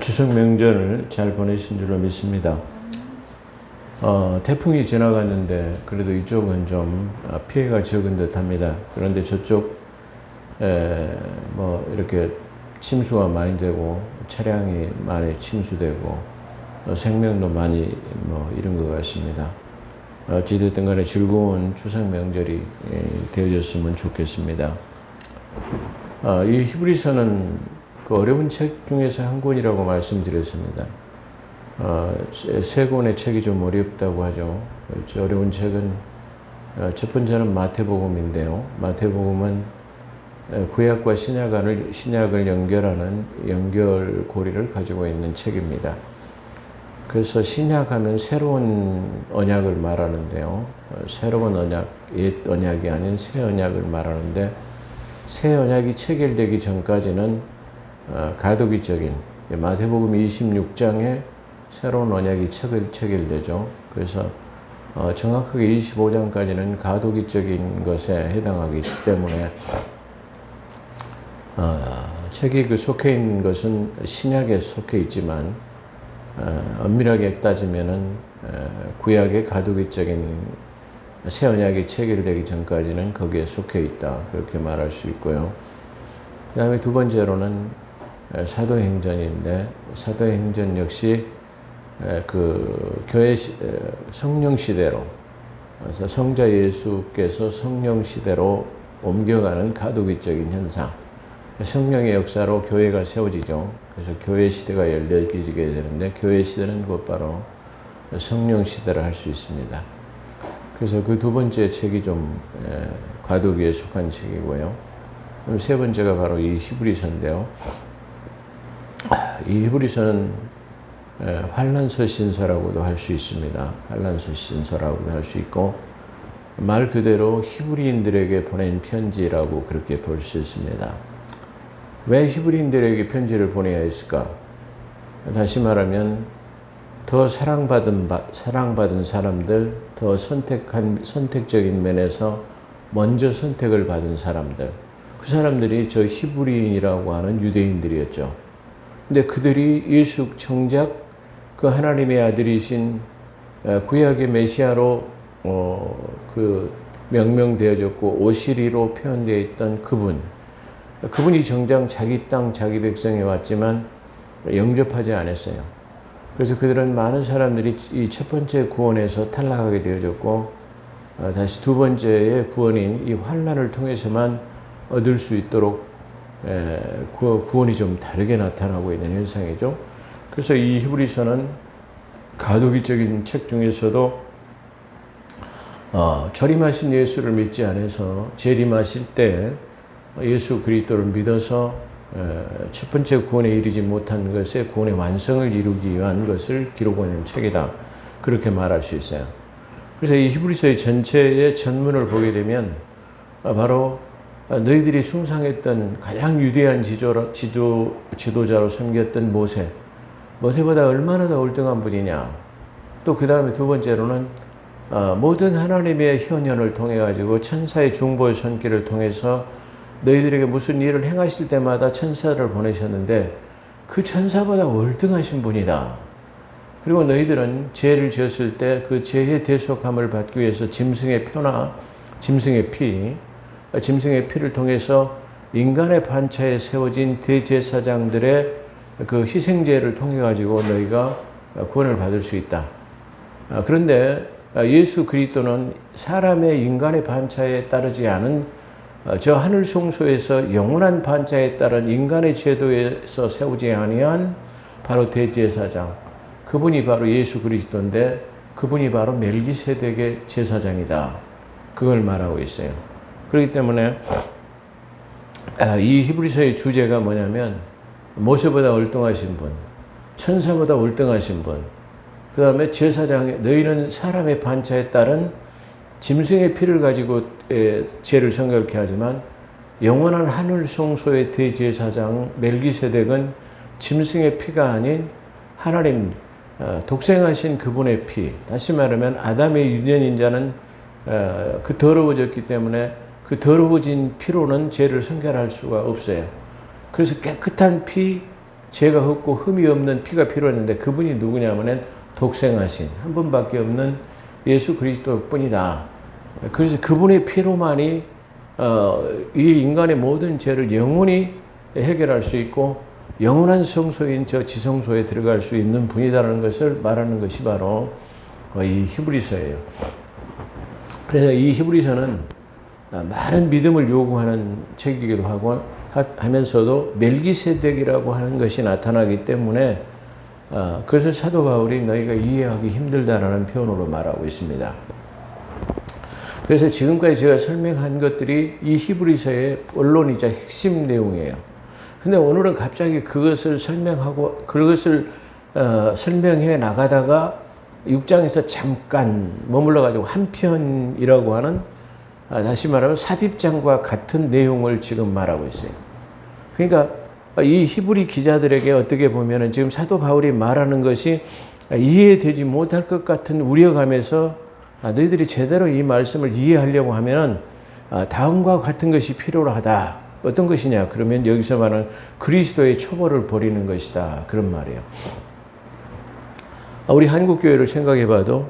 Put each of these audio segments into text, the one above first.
추석 명절을 잘 보내신 줄로 믿습니다. 태풍이 지나갔는데 그래도 이쪽은 좀 피해가 적은 듯합니다. 그런데 저쪽 이렇게 침수가 많이 되고 차량이 많이 침수되고 생명도 많이 잃은 것 같습니다. 어찌됐든 간에 즐거운 추석 명절이 되어졌으면 좋겠습니다. 이 히브리서는 그 어려운 책 중에서 한 권이라고 말씀드렸습니다. 세 권의 책이 좀 어렵다고 하죠. 어려운 책은 첫 번째는 마태복음인데요. 마태복음은 구약과 신약을 연결하는 연결고리를 가지고 있는 책입니다. 그래서 신약하면 새로운 언약을 말하는데요. 새로운 언약, 옛 언약이 아닌 새 언약을 말하는데 새 언약이 체결되기 전까지는 가도기적인 마태복음 26장에 새로운 언약이 체결되죠. 그래서 정확하게 25장까지는 가도기적인 것에 해당하기 때문에 책이 속해 있는 것은 신약에 속해 있지만 엄밀하게 따지면은 구약의 가도기적인 새 언약이 체결되기 전까지는 거기에 속해 있다. 그렇게 말할 수 있고요. 그 다음에 두 번째로는 사도행전인데 사도행전 역시 그 교회 성령 시대로, 그래서 성자 예수께서 성령 시대로 옮겨가는 가도기적인 현상, 성령의 역사로 교회가 세워지죠. 그래서 교회 시대가 열려지게 되는데 교회 시대는 곧바로 성령 시대를 할 수 있습니다. 그래서 그 두 번째 책이 좀 가도기에 속한 책이고요. 그럼 세 번째가 바로 이 히브리서인데요. 이 히브리서는 환란서 신서라고도 할 수 있습니다. 환란서 신서라고도 할 수 있고 말 그대로 히브리인들에게 보낸 편지라고 그렇게 볼 수 있습니다. 왜 히브리인들에게 편지를 보내야 했을까? 다시 말하면 더 사랑받은 사람들, 더 선택적인 면에서 먼저 선택을 받은 사람들, 그 사람들이 저 히브리인이라고 하는 유대인들이었죠. 근데 그들이 예수 정작 그 하나님의 아들이신 구약의 메시아로 그 명명되어졌고 오시리로 표현되어 있던 그분이 정작 자기 땅 자기 백성에 왔지만 영접하지 않았어요. 그래서 그들은 많은 사람들이 이 첫 번째 구원에서 탈락하게 되어졌고 다시 두 번째의 구원인 이 환난을 통해서만 얻을 수 있도록 그 구원이 좀 다르게 나타나고 있는 현상이죠. 그래서 이 히브리서는 가도기적인 책 중에서도 절임하신 예수를 믿지 않아서 재림하실 때 예수 그리스도를 믿어서 첫 번째 구원에 이르지 못한 것의 구원의 완성을 이루기 위한 것을 기록하는 책이다. 그렇게 말할 수 있어요. 그래서 이 히브리서의 전체의 전문을 보게 되면 바로 너희들이 숭상했던 가장 위대한 지도자로 섬겼던 모세보다 얼마나 더 월등한 분이냐. 또 그 다음에 두 번째로는 모든 하나님의 현현을 통해 가지고 천사의 중보의 손길을 통해서 너희들에게 무슨 일을 행하실 때마다 천사를 보내셨는데 그 천사보다 월등하신 분이다. 그리고 너희들은 죄를 지었을 때 그 죄의 대속함을 받기 위해서 짐승의 표나 짐승의 피를 통해서 인간의 반차에 세워진 대제사장들의 그 희생제를 통해 가지고 너희가 구원을 받을 수 있다. 그런데 예수 그리스도는 사람의 인간의 반차에 따르지 않은 저 하늘 성소에서 영원한 반차에 따른 인간의 제도에서 세우지 아니한 바로 대제사장, 그분이 바로 예수 그리스도인데 그분이 바로 멜기세덱의 제사장이다. 그걸 말하고 있어요. 그렇기 때문에 이 히브리서의 주제가 뭐냐면 모세보다 월등하신 분, 천사보다 월등하신 분, 그 다음에 제사장, 너희는 사람의 반차에 따른 짐승의 피를 가지고 죄를 성결케 하지만 영원한 하늘 성소의 대제사장 멜기세덱은 짐승의 피가 아닌 하나님 독생하신 그분의 피, 다시 말하면 아담의 유전인자는 그 더러워졌기 때문에 그 더러워진 피로는 죄를 성결할 수가 없어요. 그래서 깨끗한 피, 죄가 없고 흠이 없는 피가 필요했는데 그분이 누구냐면은 독생하신 한 분밖에 없는 예수 그리스도뿐이다. 그래서 그분의 피로만이 이 인간의 모든 죄를 영원히 해결할 수 있고 영원한 성소인 저 지성소에 들어갈 수 있는 분이다라는 것을 말하는 것이 바로 이 히브리서예요. 그래서 이 히브리서는 많은 믿음을 요구하는 책이기도 하고 하면서도 멜기세덱이라고 하는 것이 나타나기 때문에 그것을 사도 바울이 너희가 이해하기 힘들다라는 표현으로 말하고 있습니다. 그래서 지금까지 제가 설명한 것들이 이 히브리서의 본론이자 핵심 내용이에요. 근데 오늘은 갑자기 그것을 설명하고 그것을 설명해 나가다가 6장에서 잠깐 머물러 가지고 한 편이라고 하는 다시 말하면 삽입장과 같은 내용을 지금 말하고 있어요. 그러니까 이 히브리 기자들에게 어떻게 보면은 지금 사도 바울이 말하는 것이 이해되지 못할 것 같은 우려감에서 너희들이 제대로 이 말씀을 이해하려고 하면 다음과 같은 것이 필요하다. 어떤 것이냐? 그러면 여기서 말하는 그리스도의 초벌을 버리는 것이다. 그런 말이에요. 우리 한국교회를 생각해 봐도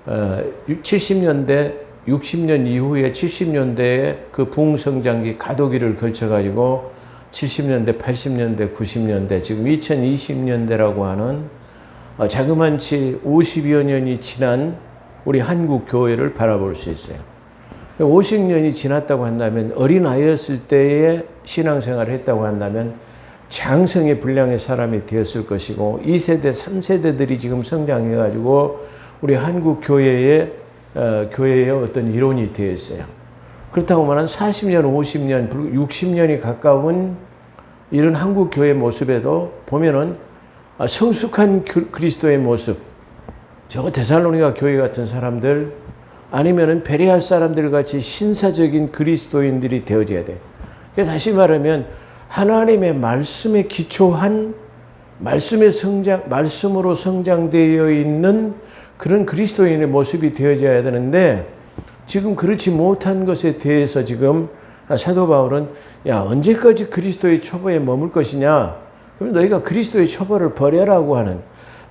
70년대, 60년 이후에 70년대에 그 부흥성장기 가도기를 걸쳐가지고 70년대, 80년대, 90년대, 지금 2020년대라고 하는 자그만치 50여 년이 지난 우리 한국 교회를 바라볼 수 있어요. 50년이 지났다고 한다면 어린아이였을 때에 신앙생활을 했다고 한다면 장성의 분량의 사람이 되었을 것이고 2세대, 3세대들이 지금 성장해가지고 우리 한국 교회의 어떤 이론이 되어 있어요. 그렇다고 하면 40년, 50년, 60년이 가까운 이런 한국 교회 모습에도 보면은 성숙한 그리스도의 모습, 저 데살로니가 교회 같은 사람들 아니면은 베레아 사람들 같이 신사적인 그리스도인들이 되어져야 돼. 다시 말하면 하나님의 말씀에 기초한 말씀으로 성장되어 있는 그런 그리스도인의 모습이 되어져야 되는데 지금 그렇지 못한 것에 대해서 지금 사도 바울은 야 언제까지 그리스도의 초보에 머물 것이냐? 그럼 너희가 그리스도의 초보를 버려라고 하는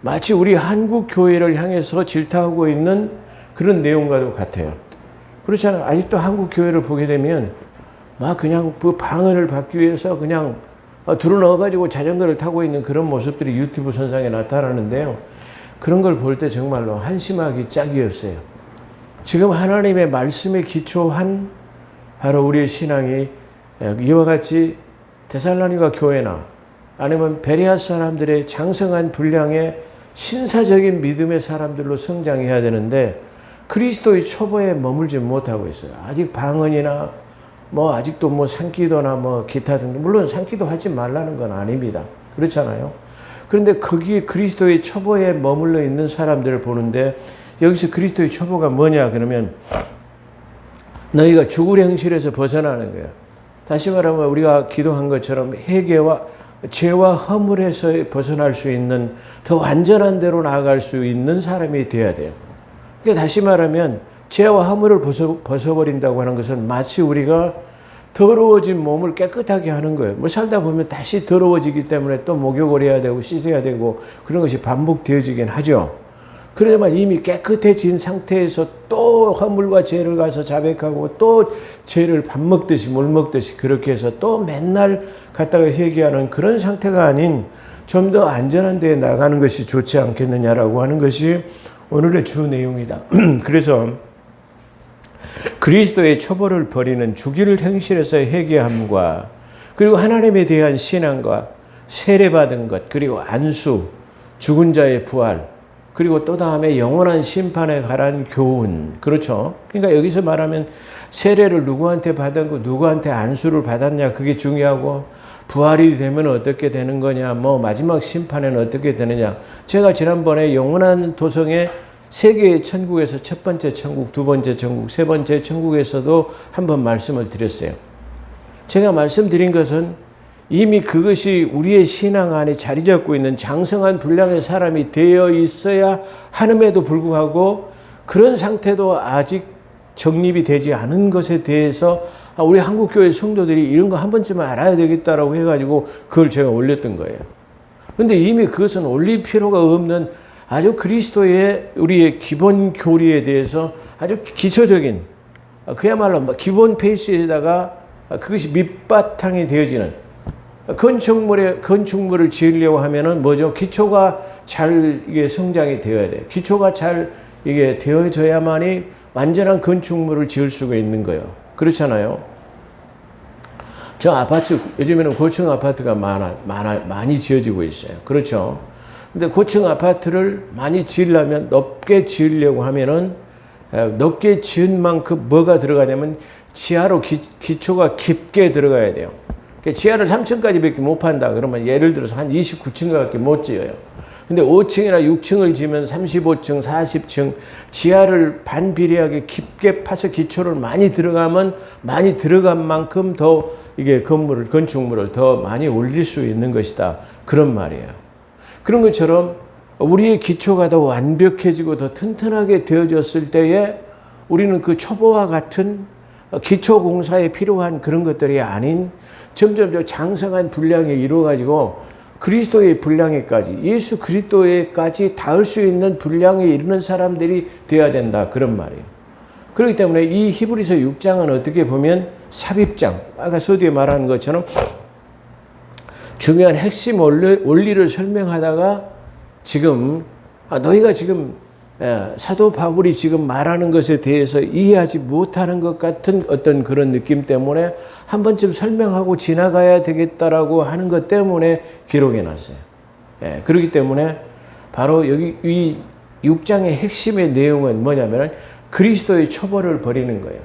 마치 우리 한국 교회를 향해서 질타하고 있는 그런 내용과도 같아요. 그렇잖아요. 아직도 한국 교회를 보게 되면 막 그냥 그 방언을 받기 위해서 그냥 들어 넣어가지고 자전거를 타고 있는 그런 모습들이 유튜브 선상에 나타나는데요. 그런 걸 볼 때 정말로 한심하기 짝이 없어요. 지금 하나님의 말씀에 기초한 바로 우리의 신앙이 이와 같이 데살로니가 교회나 아니면 베레아 사람들의 장성한 분량의 신사적인 믿음의 사람들로 성장해야 되는데 그리스도의 초보에 머물지 못하고 있어요. 아직 방언이나 아직도 산기도나 기타 등등, 물론 산기도 하지 말라는 건 아닙니다. 그렇잖아요. 그런데 거기에 그리스도의 초보에 머물러 있는 사람들을 보는데 여기서 그리스도의 초보가 뭐냐 그러면 너희가 죽을 행실에서 벗어나는 거예요. 다시 말하면 우리가 기도한 것처럼 회개와 죄와 허물에서 벗어날 수 있는 더 완전한 대로 나아갈 수 있는 사람이 되어야 돼요. 그러니까 다시 말하면 죄와 허물을 벗어버린다고 하는 것은 마치 우리가 더러워진 몸을 깨끗하게 하는 거예요. 살다 보면 다시 더러워지기 때문에 또 목욕을 해야 되고 씻어야 되고 그런 것이 반복되어지긴 하죠. 그러지만 이미 깨끗해진 상태에서 또 허물과 죄를 가서 자백하고 또 죄를 밥 먹듯이 물 먹듯이 그렇게 해서 또 맨날 갔다가 회개하는 그런 상태가 아닌 좀 더 안전한 데에 나가는 것이 좋지 않겠느냐라고 하는 것이 오늘의 주 내용이다. 그래서 그리스도의 초보를 버리는 주기를 행실에서 회개함과 그리고 하나님에 대한 신앙과 세례받은 것 그리고 안수, 죽은 자의 부활 그리고 또 다음에 영원한 심판에 관한 교훈. 그렇죠. 그러니까 여기서 말하면 세례를 누구한테 받았고 누구한테 안수를 받았냐 그게 중요하고 부활이 되면 어떻게 되는 거냐 마지막 심판에는 어떻게 되느냐. 제가 지난번에 영원한 도성의 세 개의 천국에서 첫 번째 천국, 두 번째 천국, 세 번째 천국에서도 한번 말씀을 드렸어요. 제가 말씀드린 것은 이미 그것이 우리의 신앙 안에 자리 잡고 있는 장성한 분량의 사람이 되어 있어야 함에도 불구하고 그런 상태도 아직 정립이 되지 않은 것에 대해서 우리 한국교회 성도들이 이런 거 한 번쯤은 알아야 되겠다라고 해가지고 그걸 제가 올렸던 거예요. 근데 이미 그것은 올릴 필요가 없는 아주 그리스도의 우리의 기본 교리에 대해서 아주 기초적인, 그야말로 기본 페이스에다가 그것이 밑바탕이 되어지는, 건축물을 지으려고 하면은 뭐죠? 기초가 잘 이게 성장이 되어야 돼요. 기초가 잘 이게 되어져야만이 완전한 건축물을 지을 수가 있는 거예요. 그렇잖아요. 저 아파트, 요즘에는 고층 아파트가 많이 지어지고 있어요. 그렇죠. 근데 고층 아파트를 많이 지으려면, 높게 지으려고 하면은, 높게 지은 만큼 뭐가 들어가냐면, 지하로 기초가 깊게 들어가야 돼요. 지하를 3층까지밖에 못 판다. 그러면 예를 들어서 한 29층밖에 못 지어요. 근데 5층이나 6층을 지으면 35층, 40층, 지하를 반비례하게 깊게 파서 기초를 많이 들어가면 많이 들어간 만큼 더 이게 건축물을 더 많이 올릴 수 있는 것이다. 그런 말이에요. 그런 것처럼 우리의 기초가 더 완벽해지고 더 튼튼하게 되어졌을 때에 우리는 그 초보와 같은 기초 공사에 필요한 그런 것들이 아닌 점점 장성한 분량에 이루어가지고 그리스도의 분량에까지, 예수 그리스도에까지 닿을 수 있는 분량에 이르는 사람들이 되어야 된다. 그런 말이에요. 그렇기 때문에 이 히브리서 6장은 어떻게 보면 삽입장, 아까 서두에 말하는 것처럼 중요한 핵심 원리를 설명하다가 지금 너희가 지금 사도 바울이 지금 말하는 것에 대해서 이해하지 못하는 것 같은 어떤 그런 느낌 때문에 한 번쯤 설명하고 지나가야 되겠다라고 하는 것 때문에 기록해 놨어요. 그렇기 때문에 바로 여기 이 6장의 핵심의 내용은 뭐냐면 그리스도의 초벌을 버리는 거예요.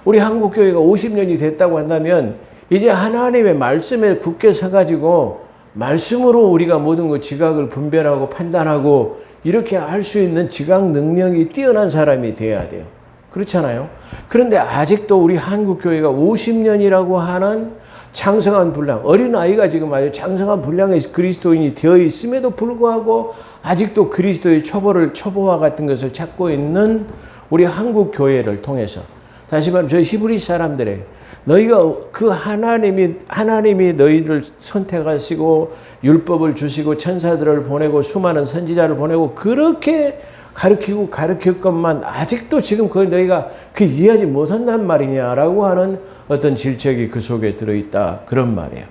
우리 한국교회가 50년이 됐다고 한다면 이제 하나님의 말씀에 굳게 서가지고 말씀으로 우리가 모든 것 지각을 분별하고 판단하고 이렇게 할 수 있는 지각 능력이 뛰어난 사람이 돼야 돼요. 그렇잖아요. 그런데 아직도 우리 한국교회가 50년이라고 하는 장성한 분량, 어린아이가 지금 아주 장성한 분량의 그리스도인이 되어 있음에도 불구하고 아직도 그리스도의 초보와 같은 것을 찾고 있는 우리 한국교회를 통해서 다시 말하면 저희 히브리 사람들의 너희가 그 하나님이 너희를 선택하시고 율법을 주시고 천사들을 보내고 수많은 선지자를 보내고 그렇게 가르치고 가르쳤건만 아직도 지금 너희가 이해하지 못한단 말이냐라고 하는 어떤 질책이 그 속에 들어있다. 그런 말이에요.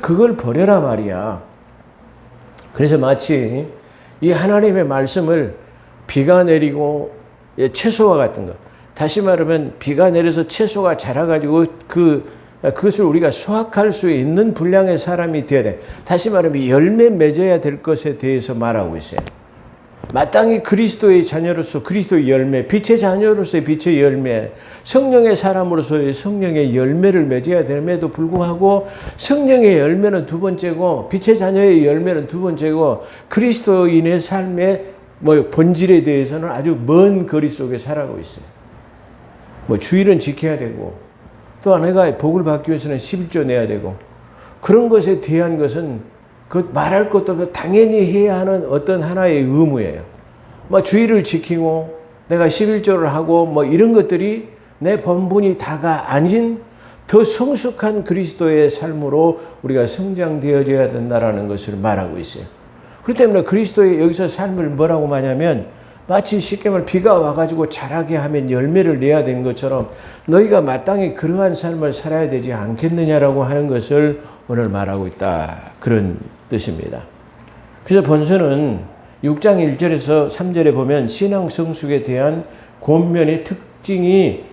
그걸 버려라 말이야. 그래서 마치 이 하나님의 말씀을 비가 내리고 채소와 같은 것. 다시 말하면 비가 내려서 채소가 자라가지고 그것을 우리가 수확할 수 있는 분량의 사람이 되어야 돼. 다시 말하면 열매 맺어야 될 것에 대해서 말하고 있어요. 마땅히 그리스도의 자녀로서 그리스도의 열매, 빛의 자녀로서의 빛의 열매, 성령의 사람으로서의 성령의 열매를 맺어야 됨에도 불구하고 성령의 열매는 두 번째고 빛의 자녀의 열매는 두 번째고 그리스도인의 삶의 본질에 대해서는 아주 먼 거리 속에 살아가고 있어요. 주일은 지켜야 되고 또 내가 복을 받기 위해서는 11조 내야 되고 그런 것에 대한 것은 그 말할 것도 없고 당연히 해야 하는 어떤 하나의 의무예요. 주일을 지키고 내가 11조를 하고 이런 것들이 내 본분이 다가 아닌 더 성숙한 그리스도의 삶으로 우리가 성장되어져야 된다는 것을 말하고 있어요. 그렇기 때문에 그리스도의 여기서 삶을 뭐라고 말하냐면 마치 쉽게 말해 비가 와가지고 자라게 하면 열매를 내야 되는 것처럼 너희가 마땅히 그러한 삶을 살아야 되지 않겠느냐라고 하는 것을 오늘 말하고 있다. 그런 뜻입니다. 그래서 본서는 6장 1절에서 3절에 보면 신앙 성숙에 대한 권면의 특징일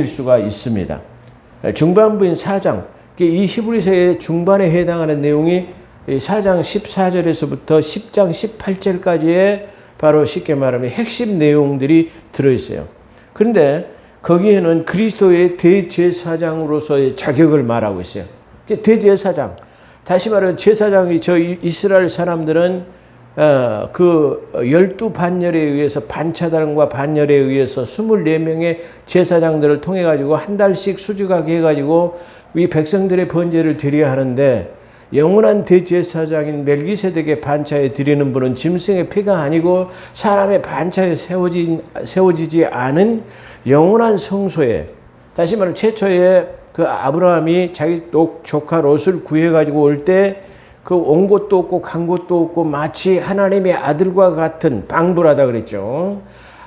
수가 있습니다. 중반부인 4장, 이 히브리서의 중반에 해당하는 내용이 4장 14절에서부터 10장 18절까지의 바로 쉽게 말하면 핵심 내용들이 들어있어요. 그런데 거기에는 그리스도의 대제사장으로서의 자격을 말하고 있어요. 대제사장. 다시 말하면 제사장이 저 이스라엘 사람들은 그 12반열에 의해서 반차단과 반열에 의해서 24명의 제사장들을 통해 가지고 한 달씩 수직하게 해 가지고 이 백성들의 번제를 드려야 하는데 영원한 대제사장인 멜기세덱의 반차에 드리는 분은 짐승의 피가 아니고 사람의 반차에 세워지지 않은 영원한 성소에 다시 말하면 최초에 그 아브라함이 자기 조카 롯을 구해가지고 올 때 그 온 곳도 없고 간 곳도 없고 마치 하나님의 아들과 같은 방불하다 그랬죠.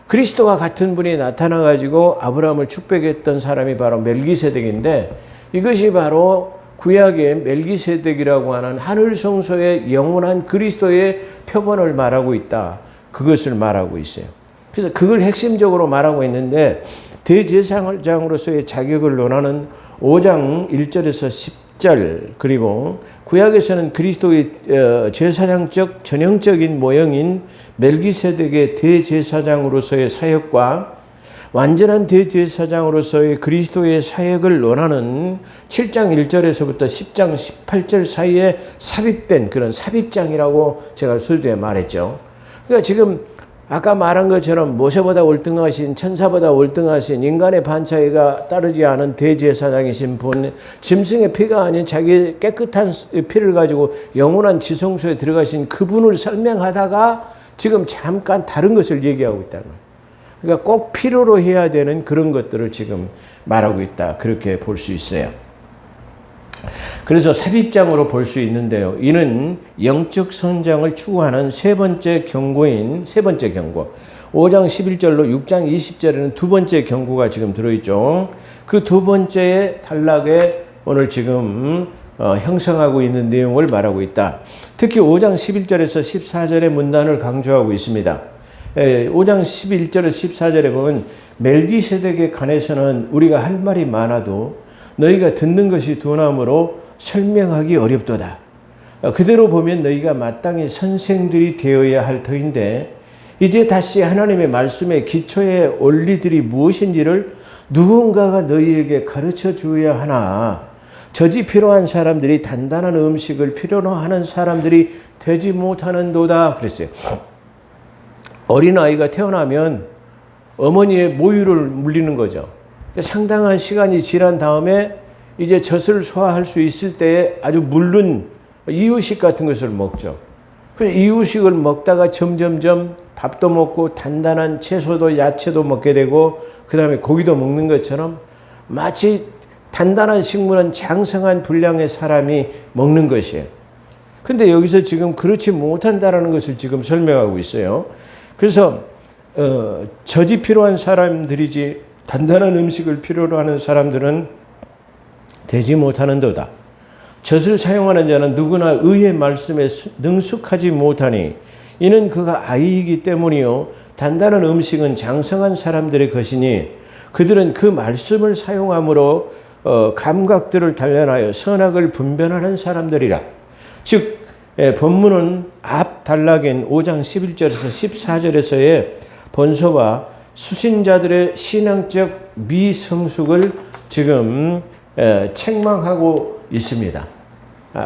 그리스도와 같은 분이 나타나 가지고 아브라함을 축복했던 사람이 바로 멜기세덱인데, 이것이 바로 구약의 멜기세덱이라고 하는 하늘 성소의 영원한 그리스도의 표본을 말하고 있다. 그것을 말하고 있어요. 그래서 그걸 핵심적으로 말하고 있는데, 대제사장으로서의 자격을 논하는 5장 1절에서 10절, 그리고 구약에서는 그리스도의 제사장적 전형적인 모형인 멜기세덱의 대제사장으로서의 사역과 완전한 대제사장으로서의 그리스도의 사역을 논하는 7장 1절에서부터 10장 18절 사이에 삽입된 그런 삽입장이라고 제가 서두에 말했죠. 그러니까 지금 아까 말한 것처럼 모세보다 월등하신, 천사보다 월등하신, 인간의 반차이가 따르지 않은 대제사장이신 분, 짐승의 피가 아닌 자기 깨끗한 피를 가지고 영원한 지성소에 들어가신 그분을 설명하다가 지금 잠깐 다른 것을 얘기하고 있다는 거예요. 그러니까 꼭 필요로 해야 되는 그런 것들을 지금 말하고 있다. 그렇게 볼 수 있어요. 그래서 삽입장으로 볼 수 있는데요. 이는 영적 성장을 추구하는 세 번째 경고. 5장 11절로 6장 20절에는 두 번째 경고가 지금 들어있죠. 그 두 번째의 단락에 오늘 지금 형성하고 있는 내용을 말하고 있다. 특히 5장 11절에서 14절의 문단을 강조하고 있습니다. 5장 11절에서 14절에 보면 멜기세덱에 관해서는 우리가 할 말이 많아도 너희가 듣는 것이 둔함으로 설명하기 어렵도다. 그대로 보면 너희가 마땅히 선생들이 되어야 할 터인데, 이제 다시 하나님의 말씀의 기초의 원리들이 무엇인지를 누군가가 너희에게 가르쳐 주어야 하나, 젖이 필요한 사람들이 단단한 음식을 필요로 하는 사람들이 되지 못하는도다 그랬어요. 어린아이가 태어나면 어머니의 모유를 물리는 거죠. 상당한 시간이 지난 다음에 이제 젖을 소화할 수 있을 때에 아주 물른 이유식 같은 것을 먹죠. 그래서 이유식을 먹다가 점점점 밥도 먹고 단단한 채소도 야채도 먹게 되고 그 다음에 고기도 먹는 것처럼 마치 단단한 식물은 장성한 분량의 사람이 먹는 것이에요. 근데 여기서 지금 그렇지 못한다라는 것을 지금 설명하고 있어요. 그래서 젖이 필요한 사람들이지 단단한 음식을 필요로 하는 사람들은 되지 못하는도다. 젖을 사용하는 자는 누구나 의의 말씀에 능숙하지 못하니 이는 그가 아이이기 때문이요 단단한 음식은 장성한 사람들의 것이니 그들은 그 말씀을 사용함으로 감각들을 단련하여 선악을 분별하는 사람들이라. 즉 본문은 앞 단락인 5장 11절에서 14절에서의 본서와 수신자들의 신앙적 미성숙을 지금 책망하고 있습니다.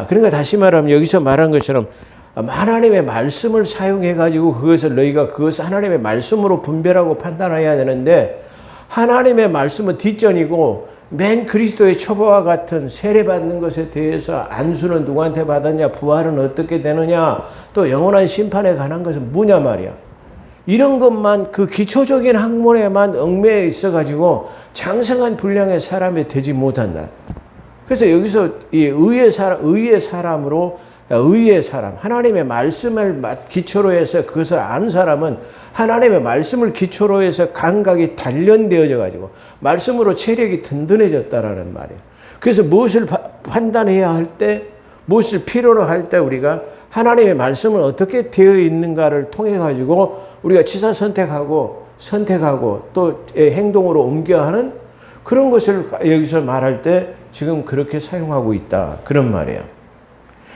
그러니까 다시 말하면 여기서 말한 것처럼 하나님의 말씀을 사용해 가지고 그것을 하나님의 말씀으로 분별하고 판단해야 되는데, 하나님의 말씀은 뒷전이고 맨 그리스도의 초보와 같은 세례받는 것에 대해서 안수는 누구한테 받았냐, 부활은 어떻게 되느냐, 또 영원한 심판에 관한 것은 뭐냐 말이야. 이런 것만 그 기초적인 학문에만 얽매여 있어 가지고 장성한 분량의 사람이 되지 못한다. 그래서 여기서 이 의의 사람으로, 의의 사람, 하나님의 말씀을 기초로 해서 그것을 아는 사람은 하나님의 말씀을 기초로 해서 감각이 단련되어져 가지고 말씀으로 체력이 든든해졌다라는 말이에요. 그래서 무엇을 판단해야 할 때, 무엇을 필요로 할 때 우리가 하나님의 말씀은 어떻게 되어 있는가를 통해 가지고 우리가 취사 선택하고 또 행동으로 옮겨야 하는 그런 것을 여기서 말할 때 지금 그렇게 사용하고 있다. 그런 말이에요.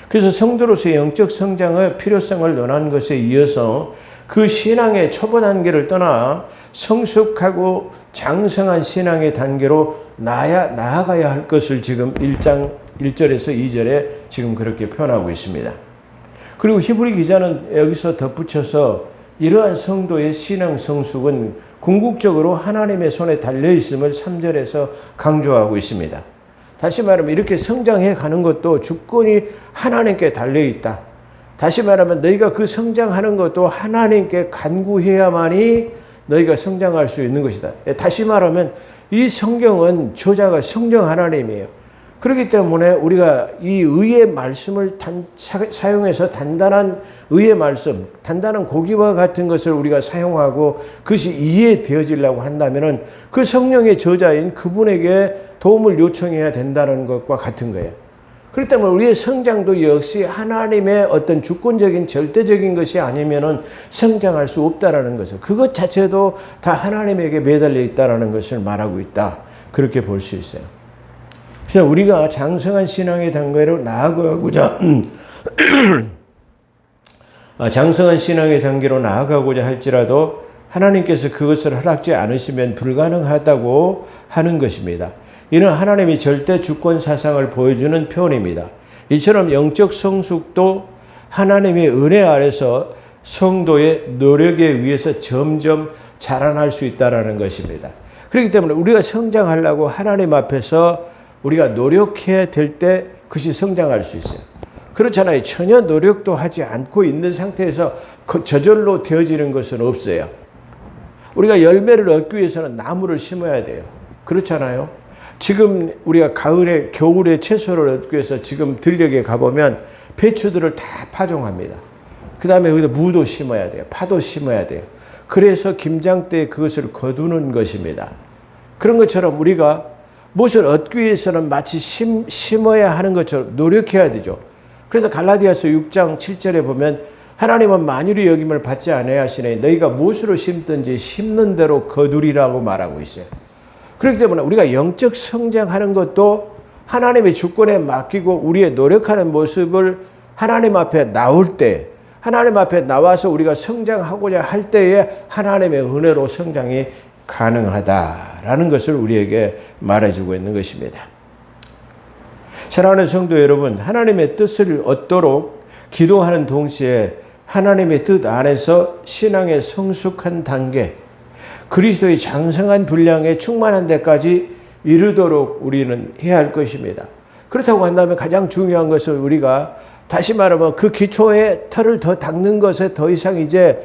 그래서 성도로서의 영적 성장의 필요성을 논한 것에 이어서 그 신앙의 초보 단계를 떠나 성숙하고 장성한 신앙의 단계로 나아가야 할 것을 지금 1장 1절에서 2절에 지금 그렇게 표현하고 있습니다. 그리고 히브리 기자는 여기서 덧붙여서 이러한 성도의 신앙 성숙은 궁극적으로 하나님의 손에 달려있음을 3절에서 강조하고 있습니다. 다시 말하면 이렇게 성장해 가는 것도 주권이 하나님께 달려있다. 다시 말하면 너희가 그 성장하는 것도 하나님께 간구해야만이 너희가 성장할 수 있는 것이다. 다시 말하면 이 성경은 저자가 성령 하나님이에요. 그렇기 때문에 우리가 이 의의 말씀을 사용해서 단단한 의의 말씀, 단단한 고기와 같은 것을 우리가 사용하고 그것이 이해되어지려고 한다면은 그 성령의 저자인 그분에게 도움을 요청해야 된다는 것과 같은 거예요. 그렇기 때문에 우리의 성장도 역시 하나님의 어떤 주권적인 절대적인 것이 아니면은 성장할 수 없다라는 것을, 그것 자체도 다 하나님에게 매달려 있다라는 것을 말하고 있다. 그렇게 볼 수 있어요. 그래서 우리가 장성한 신앙의 단계로 나아가고자 장성한 신앙의 단계로 나아가고자 할지라도 하나님께서 그것을 허락지 않으시면 불가능하다고 하는 것입니다. 이는 하나님이 절대 주권 사상을 보여주는 표현입니다. 이처럼 영적 성숙도 하나님의 은혜 아래서 성도의 노력에 의해서 점점 자라날 수 있다는 것입니다. 그렇기 때문에 우리가 성장하려고 하나님 앞에서 우리가 노력해야 될 때 그것이 성장할 수 있어요. 그렇잖아요. 전혀 노력도 하지 않고 있는 상태에서 저절로 되어지는 것은 없어요. 우리가 열매를 얻기 위해서는 나무를 심어야 돼요. 그렇잖아요. 지금 우리가 겨울에 채소를 얻기 위해서 지금 들녘에 가보면 배추들을 다 파종합니다. 그 다음에 여기다 무도 심어야 돼요. 파도 심어야 돼요. 그래서 김장 때 그것을 거두는 것입니다. 그런 것처럼 우리가 무엇을 얻기 위해서는 마치 심어야 하는 것처럼 노력해야 되죠. 그래서 갈라디아서 6장 7절에 보면 하나님은 만유의 여김을 받지 않아야 하시네 너희가 무엇으로 심든지 심는 대로 거두리라고 말하고 있어요. 그렇기 때문에 우리가 영적 성장하는 것도 하나님의 주권에 맡기고 우리의 노력하는 모습을 하나님 앞에 나올 때, 하나님 앞에 나와서 우리가 성장하고자 할 때에 하나님의 은혜로 성장이 가능하다라는 것을 우리에게 말해주고 있는 것입니다. 사랑하는 성도 여러분, 하나님의 뜻을 얻도록 기도하는 동시에 하나님의 뜻 안에서 신앙의 성숙한 단계, 그리스도의 장성한 분량에 충만한 데까지 이르도록 우리는 해야 할 것입니다. 그렇다고 한다면 가장 중요한 것은 우리가 다시 말하면 그 기초에 털을 더 닦는 것에 더 이상 이제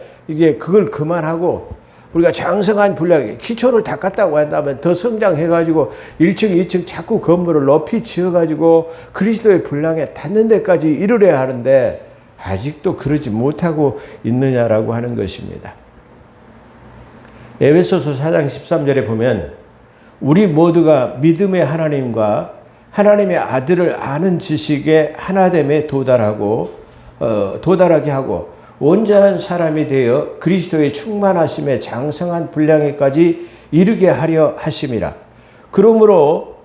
그걸 그만하고 우리가 장성한 분량에 기초를 닦았다고 한다면 더 성장해가지고 1층, 2층 자꾸 건물을 높이 지어가지고 그리스도의 분량에 닿는 데까지 이르려야 하는데 아직도 그러지 못하고 있느냐라고 하는 것입니다. 에베소서 4장 13절에 보면 우리 모두가 믿음의 하나님과 하나님의 아들을 아는 지식에 하나됨에 도달하게 하고 온전한 사람이 되어 그리스도의 충만하심에 장성한 분량에까지 이르게 하려 하심이라. 그러므로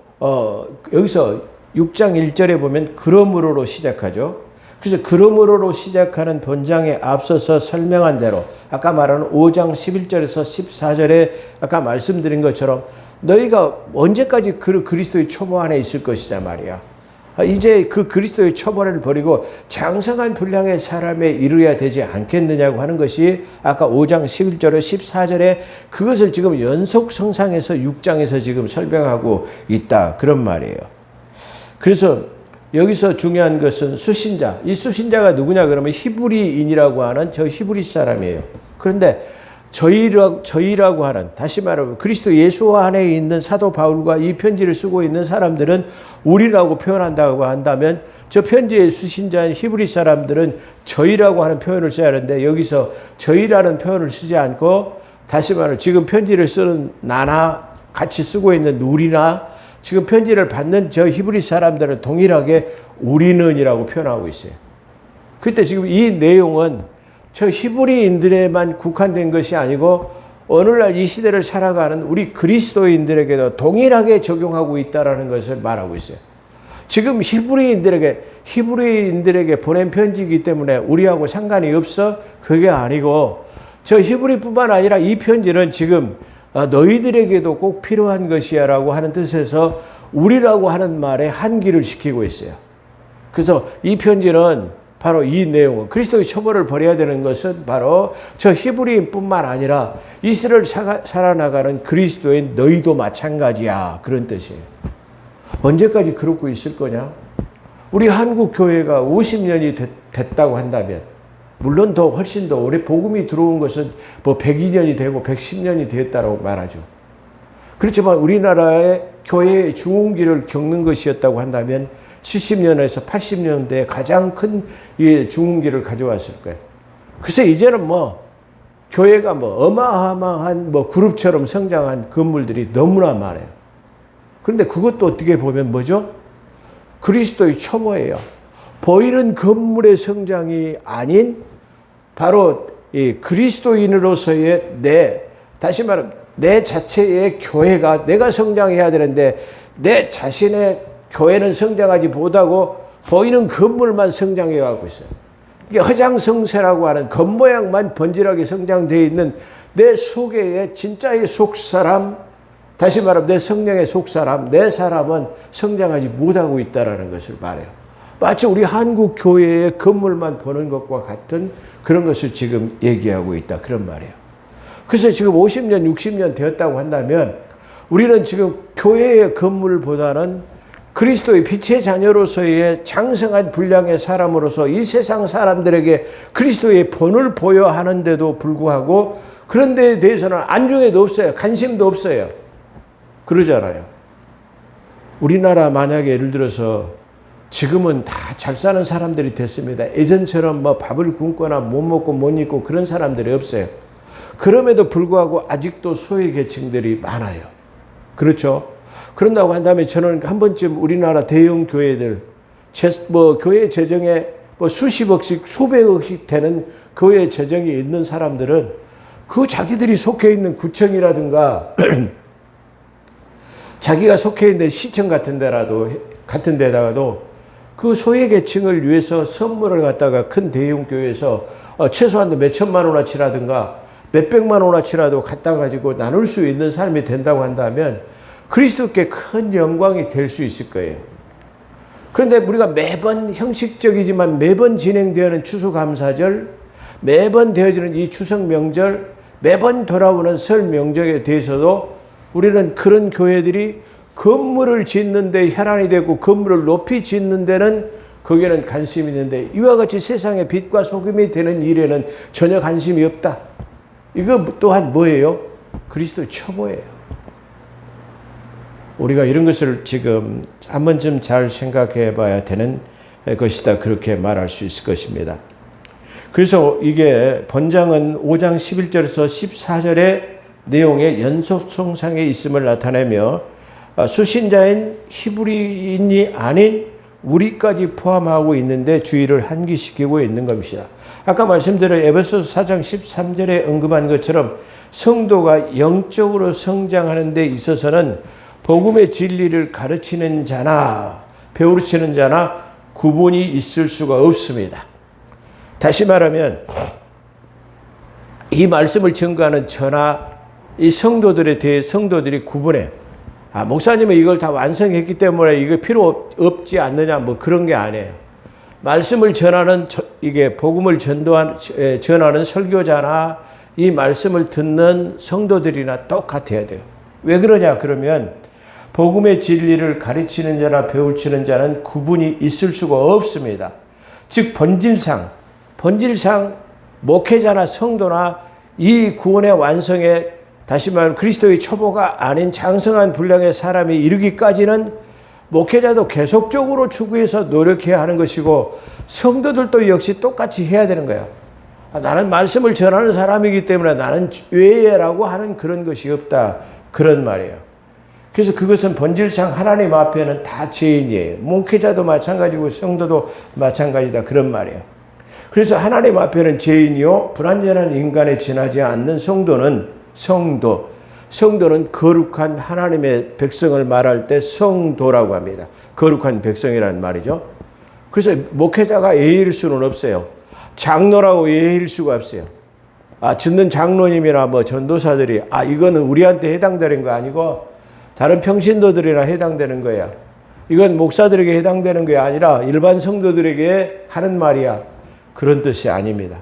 여기서 6장 1절에 보면 그러므로로 시작하죠. 그래서 그러므로로 시작하는 본장에 앞서서 설명한 대로 아까 말하는 5장 11절에서 14절에 아까 말씀드린 것처럼 너희가 언제까지 그리스도의 초보 안에 있을 것이다 말이야. 이제 그 그리스도의 초보를 버리고 장성한 분량의 사람에 이르어야 되지 않겠느냐고 하는 것이 아까 5장 11절에 14절에 그것을 지금 연속 성상에서 6장에서 지금 설명하고 있다. 그런 말이에요. 그래서 여기서 중요한 것은 수신자. 이 수신자가 누구냐 그러면 히브리인이라고 하는 저 히브리 사람이에요. 그런데 저희라고 하는, 다시 말하면 그리스도 예수 안에 있는 사도 바울과 이 편지를 쓰고 있는 사람들은 우리라고 표현한다고 한다면 저 편지의 수신자인 히브리 사람들은 저희라고 하는 표현을 써야 하는데 여기서 저희라는 표현을 쓰지 않고 다시 말하면 지금 편지를 쓰는 나나 같이 쓰고 있는 우리나 지금 편지를 받는 저 히브리 사람들은 동일하게 우리는이라고 표현하고 있어요. 그때 지금 이 내용은 저 히브리인들에만 국한된 것이 아니고 오늘날 이 시대를 살아가는 우리 그리스도인들에게도 동일하게 적용하고 있다는 것을 말하고 있어요. 지금 히브리인들에게 보낸 편지이기 때문에 우리하고 상관이 없어? 그게 아니고 저 히브리뿐만 아니라 이 편지는 지금 너희들에게도 꼭 필요한 것이야 라고 하는 뜻에서 우리라고 하는 말에 한기를 시키고 있어요. 그래서 이 편지는 바로 이 내용은 그리스도의 처벌을 버려야 되는 것은 바로 저 히브리인뿐만 아니라 이스라엘 살아나가는 그리스도인 너희도 마찬가지야. 그런 뜻이에요. 언제까지 그러고 있을 거냐? 우리 한국 교회가 50년이 됐다고 한다면 물론 더 훨씬 더 오래 복음이 들어온 것은 뭐 102년이 되고 110년이 되었다고 말하죠. 그렇지만 우리나라의 교회의 중흥기를 겪는 것이었다고 한다면 70년에서 80년대에 가장 큰 중흥기를 가져왔을 거예요. 그래서 이제는 교회가 어마어마한 그룹처럼 성장한 건물들이 너무나 많아요. 그런데 그것도 어떻게 보면 뭐죠? 그리스도의 초보예요. 보이는 건물의 성장이 아닌 바로 이 그리스도인으로서의 다시 말하면 내 자체의 교회가 내가 성장해야 되는데 내 자신의 교회는 성장하지 못하고 보이는 건물만 성장해 가고 있어요. 이게 허장성세라고 하는 겉모양만 번질하게 성장되어 있는 내 속의 진짜의 속사람, 다시 말하면 내 성령의 속사람, 내 사람은 성장하지 못하고 있다는 것을 말해요. 마치 우리 한국 교회의 건물만 보는 것과 같은 그런 것을 지금 얘기하고 있다. 그런 말이에요. 그래서 지금 50년, 60년 되었다고 한다면 우리는 지금 교회의 건물보다는 그리스도의 빛의 자녀로서의 장성한 분량의 사람으로서 이 세상 사람들에게 그리스도의 본을 보여 하는데도 불구하고 그런 데에 대해서는 안중에도 없어요. 관심도 없어요. 그러잖아요. 우리나라 만약에 예를 들어서 지금은 다 잘 사는 사람들이 됐습니다. 예전처럼 밥을 굶거나 못 먹고 못 입고 그런 사람들이 없어요. 그럼에도 불구하고 아직도 소외 계층들이 많아요. 그렇죠? 그런다고 한다면 저는 한 번쯤 우리나라 대형 교회들, 교회 재정에 수십억씩, 수백억씩 되는 교회 재정이 있는 사람들은 그 자기들이 속해 있는 구청이라든가 자기가 속해 있는 시청 같은 데다가도 그 소외 계층을 위해서 선물을 갖다가 큰 대형 교회에서 최소한 몇 천만 원어치라든가 몇 백만 원어치라도 갖다 가지고 나눌 수 있는 삶이 된다고 한다면 그리스도께 큰 영광이 될 수 있을 거예요. 그런데 우리가 매번 형식적이지만 매번 진행되는 추수감사절, 매번 되어지는 이 추석 명절, 매번 돌아오는 설 명절에 대해서도 우리는 그런 교회들이 건물을 짓는 데 혈안이 되고 건물을 높이 짓는 데는 거기에는 관심이 있는데 이와 같이 세상의 빛과 소금이 되는 일에는 전혀 관심이 없다. 이거 또한 뭐예요? 그리스도의 첩보예요. 우리가 이런 것을 지금 한 번쯤 잘 생각해 봐야 되는 것이다. 그렇게 말할 수 있을 것입니다. 그래서 이게 본장은 5장 11절에서 14절의 내용의 연속성상에 있음을 나타내며 수신자인 히브리인이 아닌 우리까지 포함하고 있는데 주의를 환기시키고 있는 것이다. 아까 말씀드린 에베소서 4장 13절에 언급한 것처럼 성도가 영적으로 성장하는 데 있어서는 복음의 진리를 가르치는 자나 배우르치는 자나 구분이 있을 수가 없습니다. 다시 말하면 이 말씀을 증거하는 저나 이 성도들에 대해 성도들이 구분해. 목사님은 이걸 다 완성했기 때문에 이거 필요 없지 않느냐 그런 게 아니에요. 말씀을 전하는 이게 복음을 전하는 설교자나 이 말씀을 듣는 성도들이나 똑같아야 돼요. 왜 그러냐 그러면 복음의 진리를 가르치는 자나 배우치는 자는 구분이 있을 수가 없습니다. 즉 본질상 목회자나 성도나 이 구원의 완성에 다시 말하면 그리스도의 초보가 아닌 장성한 분량의 사람이 이르기까지는 목회자도 계속적으로 추구해서 노력해야 하는 것이고 성도들도 역시 똑같이 해야 되는 거예요. 나는 말씀을 전하는 사람이기 때문에 나는 외예라고 하는 그런 것이 없다. 그런 말이에요. 그래서 그것은 본질상 하나님 앞에는 다 죄인이에요. 목회자도 마찬가지고 성도도 마찬가지다. 그런 말이에요. 그래서 하나님 앞에는 죄인이요 불완전한 인간에 지나지 않는 성도는 거룩한 하나님의 백성을 말할 때 성도라고 합니다. 거룩한 백성이라는 말이죠. 그래서 목회자가 예일 수는 없어요. 장로라고 예일 수가 없어요. 듣는 장로님이나 전도사들이 이거는 우리한테 해당되는 거 아니고 다른 평신도들이나 해당되는 거야. 이건 목사들에게 해당되는 게 아니라 일반 성도들에게 하는 말이야. 그런 뜻이 아닙니다.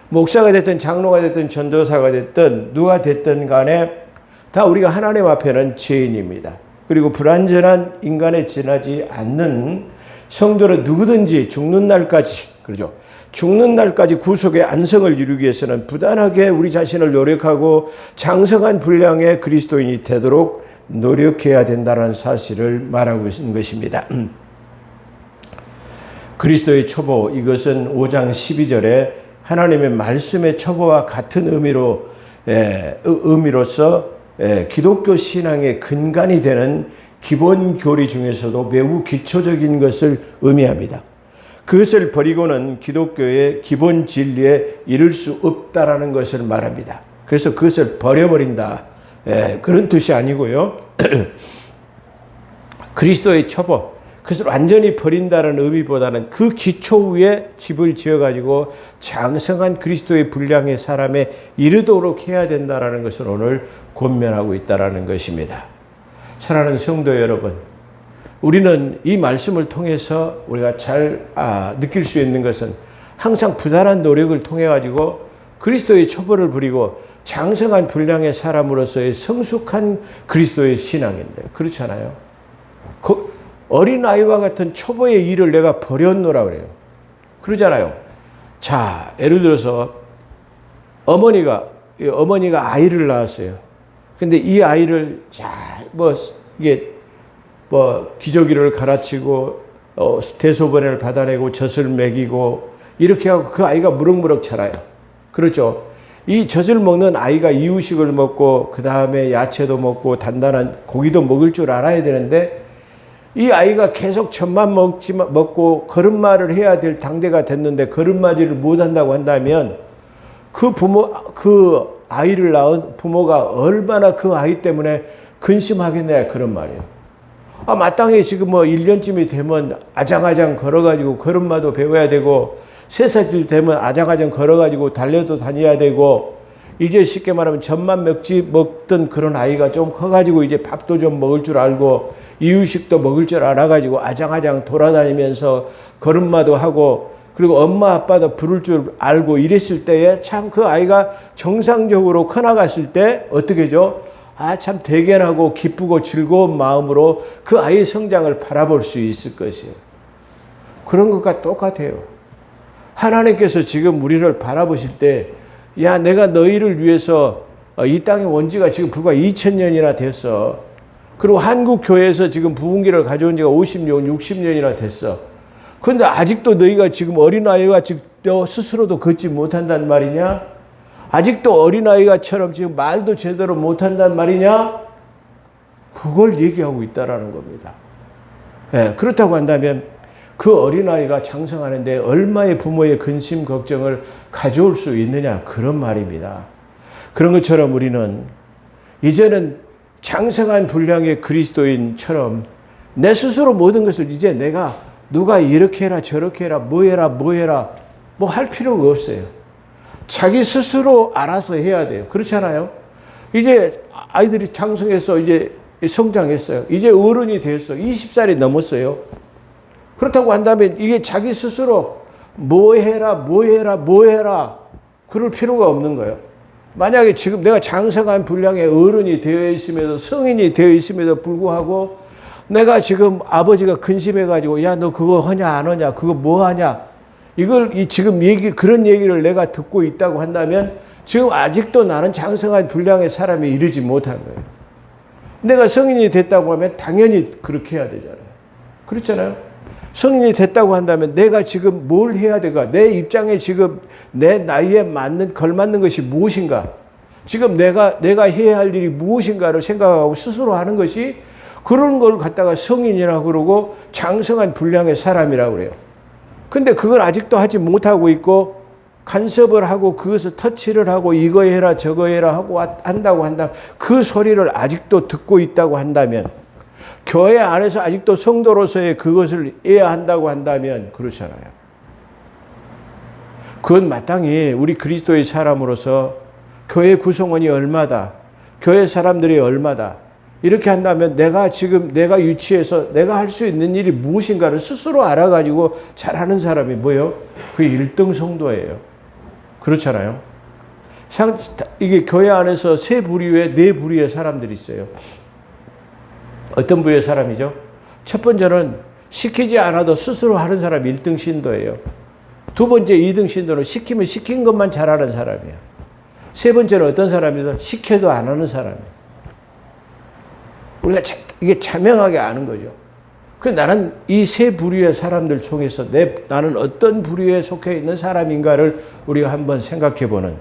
목사가 됐든 장로가 됐든 전도사가 됐든 누가 됐든 간에 다 우리가 하나님 앞에는 죄인입니다. 그리고 불완전한 인간에 지나지 않는 성도는 누구든지 죽는 날까지 그러죠. 죽는 날까지 구속의 안성을 이루기 위해서는 부단하게 우리 자신을 노력하고 장성한 분량의 그리스도인이 되도록 노력해야 된다는 사실을 말하고 있는 것입니다. 그리스도의 초보, 이것은 5장 12절에 하나님의 말씀의 초보와 같은 의미로서 기독교 신앙의 근간이 되는 기본 교리 중에서도 매우 기초적인 것을 의미합니다. 그것을 버리고는 기독교의 기본 진리에 이를 수 없다라는 것을 말합니다. 그래서 그것을 버려버린다, 그런 뜻이 아니고요. 그리스도의 초보, 그것을 완전히 버린다는 의미보다는 그 기초 위에 집을 지어가지고 장성한 그리스도의 분량의 사람에 이르도록 해야 된다는 것을 오늘 권면하고 있다는 것입니다. 사랑하는 성도 여러분, 우리는 이 말씀을 통해서 우리가 잘 느낄 수 있는 것은 항상 부단한 노력을 통해 가지고 그리스도의 초보를 부리고 장성한 분량의 사람으로서의 성숙한 그리스도의 신앙인데, 그렇잖아요. 어린아이와 같은 초보의 일을 내가 버렸노라 그래요. 그러잖아요. 자, 예를 들어서 어머니가 아이를 낳았어요. 근데 이 아이를 기저귀를 갈아치고 대소변을 받아내고 젖을 먹이고 이렇게 하고 그 아이가 무럭무럭 자라요. 그렇죠. 이 젖을 먹는 아이가 이유식을 먹고 그 다음에 야채도 먹고 단단한 고기도 먹을 줄 알아야 되는데, 이 아이가 계속 젖만 먹고 걸음마를 해야 될 당대가 됐는데 걸음마지를 못한다고 한다면 그 아이를 낳은 부모가 얼마나 그 아이 때문에 근심하겠냐, 그런 말이에요. 마땅히 지금 1년쯤이 되면 아장아장 걸어가지고 걸음마도 배워야 되고, 3살쯤 되면 아장아장 걸어가지고 달려도 다녀야 되고, 이제 쉽게 말하면 젖만 먹던 그런 아이가 좀 커가지고 이제 밥도 좀 먹을 줄 알고 이유식도 먹을 줄 알아가지고 아장아장 돌아다니면서 걸음마도 하고, 그리고 엄마 아빠도 부를 줄 알고 이랬을 때에 참 그 아이가 정상적으로 커나갔을 때 어떻게 죠? 참 대견하고 기쁘고 즐거운 마음으로 그 아이의 성장을 바라볼 수 있을 것이에요. 그런 것과 똑같아요. 하나님께서 지금 우리를 바라보실 때, 야, 내가 너희를 위해서 이 땅의 원지가 지금 불과 2000년이나 됐어. 그리고 한국 교회에서 지금 부흥기를 가져온 지가 50년, 60년이나 됐어. 그런데 아직도 너희가 지금 어린아이가 너 스스로도 걷지 못한단 말이냐? 아직도 어린아이가처럼 지금 말도 제대로 못한단 말이냐? 그걸 얘기하고 있다라는 겁니다. 그렇다고 한다면 그 어린아이가 장성하는데 얼마의 부모의 근심, 걱정을 가져올 수 있느냐, 그런 말입니다. 그런 것처럼 우리는 이제는 장성한 분량의 그리스도인처럼 내 스스로 모든 것을 이제 내가 누가 이렇게 해라 저렇게 해라 뭐 해라 할 필요가 없어요. 자기 스스로 알아서 해야 돼요. 그렇잖아요. 이제 아이들이 장성해서 이제 성장했어요. 이제 어른이 됐어. 20살이 넘었어요. 그렇다고 한다면 이게 자기 스스로 뭐 해라 그럴 필요가 없는 거예요. 만약에 지금 내가 장성한 분량의 어른이 되어 있음에도, 성인이 되어 있음에도 불구하고 내가 지금 아버지가 근심해가지고 야, 너 그거 하냐 안 하냐, 그거 뭐 하냐, 지금 그런 얘기를 내가 듣고 있다고 한다면 지금 아직도 나는 장성한 분량의 사람이 이르지 못한 거예요. 내가 성인이 됐다고 하면 당연히 그렇게 해야 되잖아요. 그렇잖아요. 성인이 됐다고 한다면 내가 지금 뭘 해야 될까? 내 입장에 지금 내 나이에 걸맞는 것이 무엇인가? 지금 내가 해야 할 일이 무엇인가를 생각하고 스스로 하는 것이, 그런 걸 갖다가 성인이라고 그러고 장성한 분량의 사람이라고 그래요. 근데 그걸 아직도 하지 못하고 있고 간섭을 하고 그것을 터치를 하고 이거 해라 저거 해라 하고 한다고 한다면, 그 소리를 아직도 듣고 있다고 한다면, 교회 안에서 아직도 성도로서의 그것을 해야 한다고 한다면 그렇잖아요. 그건 마땅히 우리 그리스도의 사람으로서 교회 구성원이 얼마다, 교회 사람들이 얼마다, 이렇게 한다면 내가 유치해서 내가 할 수 있는 일이 무엇인가를 스스로 알아가지고 잘하는 사람이 뭐예요? 그 1등 성도예요. 그렇잖아요. 이게 교회 안에서 3부류에 4부류의 사람들이 있어요. 어떤 부류의 사람이죠? 첫 번째는 시키지 않아도 스스로 하는 사람이 1등 신도예요. 두 번째 2등 신도는 시키면 시킨 것만 잘하는 사람이에요. 세 번째는 어떤 사람이죠? 시켜도 안 하는 사람이에요. 우리가 이게 자명하게 아는 거죠. 그 나는 이 세 부류의 사람들 중에서 나는 어떤 부류에 속해 있는 사람인가를 우리가 한번 생각해보는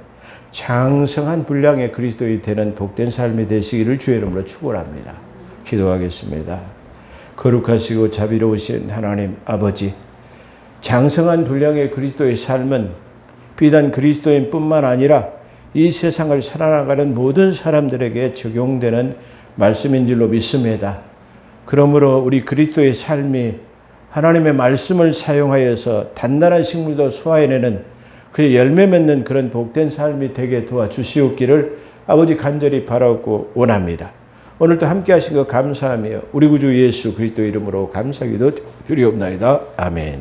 장성한 분량의 그리스도인이 되는 복된 삶이 되시기를 주의 이름으로 축원합니다. 기도하겠습니다. 거룩하시고 자비로우신 하나님 아버지, 장성한 분량의 그리스도의 삶은 비단 그리스도인뿐만 아니라 이 세상을 살아나가는 모든 사람들에게 적용되는 말씀인 줄로 믿습니다. 그러므로 우리 그리스도의 삶이 하나님의 말씀을 사용하여서 단단한 식물도 소화해내는 그 열매 맺는 그런 복된 삶이 되게 도와주시옵기를 아버지 간절히 바라고 원합니다. 오늘도 함께 하신 것 감사하며 우리 구주 예수 그리스도 이름으로 감사기도 드리옵나이다. 아멘.